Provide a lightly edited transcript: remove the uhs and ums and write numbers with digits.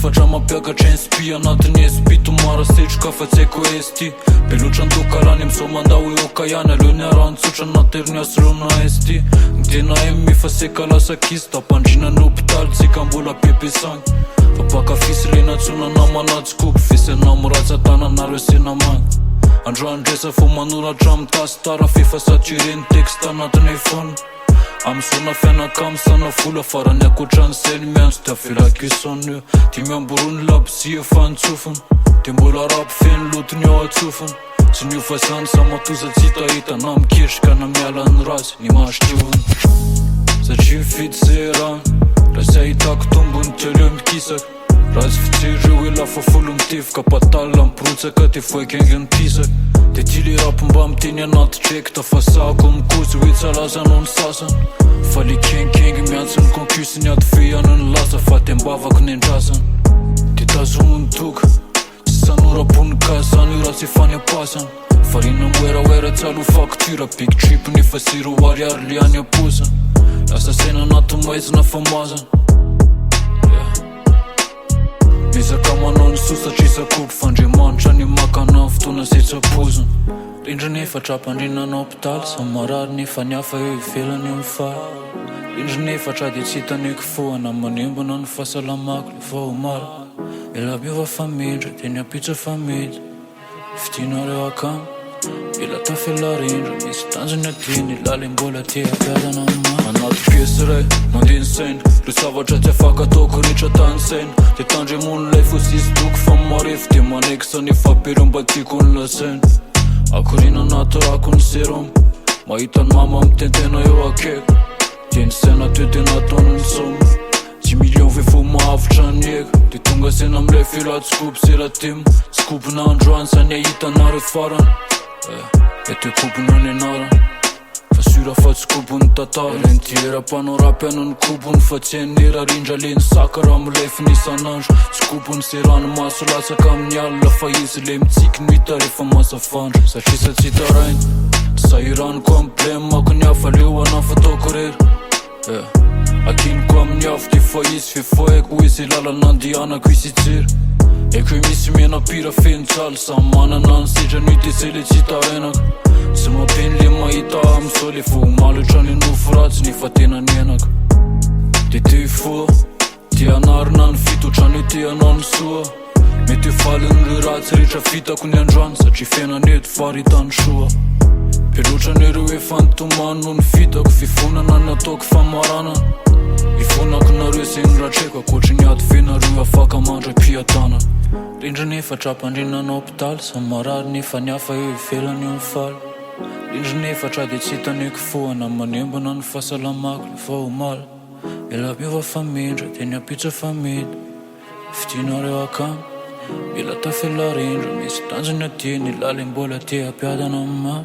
Facciamo piaga c'è spia, nata ne spitu mara stage ka face ko esti Peluchan tu kalanim so mandau eu kajane Lune rancu që na ternias runa esti Gdje na mi fase kala sa kista Pangjina në pëtal si kam bula pjepi sang Pa paka fisri na cuna na manat skup Fise na muraca tana na rësi na man Anxo angjesa fu manura gjam tas Tara fifa sa qirin teksta na të nej fun Am suna fena kam sa na fula Fara ne ku qanë sen men Sta fila kison një Ti me mburun lap si e fan cufën Ti mbula rap fen lut një a cufën Si një fasan sa ma tu cita ita Na m'kish ka na mjela në ras Një ma shtyvën Sa qim fit se e ran Rase i ta këtu mbun të lëm kisak Raz fëci rrëvi la fa fullum tif Ka patalla m'pruce ka ti foj kengën pisak Te tili rap m'bam ti një natë qek Ta fasa ku m'kus Vica lasan unë sasan Fali keng mjacën Kon kysin ja të fija në lasa Fatin bava kënin qasan Ti ta zumun tuk Sa nura pun kasa Njura si fanja pasan Farin në wera calu faktyra Pik qipë një fasiru varjar lian një pusën Lasa sena na të majzë në famazën Nisa ka manon susa qisa kup Fan gjiman qa një maka naftu në si që puzën Rinjë një fa qa pangjina në optal Sa marar një fa njafa ju i filën një më fal Rinjë një fa qa di cita një këfua Na më një bëna në fa salamak Lë fa u marë E la bjova familje Ti një pica familje Ftinare a kam Bila ta fila rinjë Nisë të nëzën e ti Një lalin bolla ti a pjada në ma Ma natë pjesë rej Më ndinë sen Lusava që te faka to këri që ta në sen Ti ta në gjimun lejfu si s'duk fa marif Ti ma ne kësa një fa pirën ba ti kun lësen A kërina natë a kun serum Ma i tanë mama më tentena jo a kek Ti në sen aty ti në tonë në sumë Qi milion vi fu ma avë qa njek Ti tunga se në mle filat skup si ratim Skup në andruan sa një jita në rët faran E ty kupën në një naran Fasyra fat skupën të tarin Rin tjera pa në rapen në kupën Facjen nira rinjallin sakara më lejfë një sanansh Skupën si ranë masu la sa kam njallë La fajisi lejmë cik në vitari fa masa fansh Sa qisa cita rajnë Sa i ranë komplem Ma kën ja faliua na fato kurir A kin kom njaf ti fajis fi fajek Ujsi lala në diana kuj si cir E kuj misi mjena pira fin qalë Sa mana në nësi që një ti cili qita enak Se më pin li ma i ta am soli fu Malu qa një nu furac një fatina njenak Ti ti i fu Ti anarë në në fitu qa një ti anon sua Me ti falën rërat se riqa fita ku një në Sa që fena njët fari ta në shua Pilu qa një rëve fan të manu në fita Këfi funa në në tokë fa marana I funa këna rësi në raqeka Ko që njatë fina rëva faka manjë pia tana Rinjë një fa qa pangjina në optal Sa marar një fa njafa ju i filën një më fal Rinjë një fa qa di cita një këfua Na më një bëna në fa salamak Lë fa u mal E la bjova familje Ti një pica familje Ftinare a kam Bila ta fila rinjë Misë të nëzën e ti Një lalin bolla ti a pjada në ma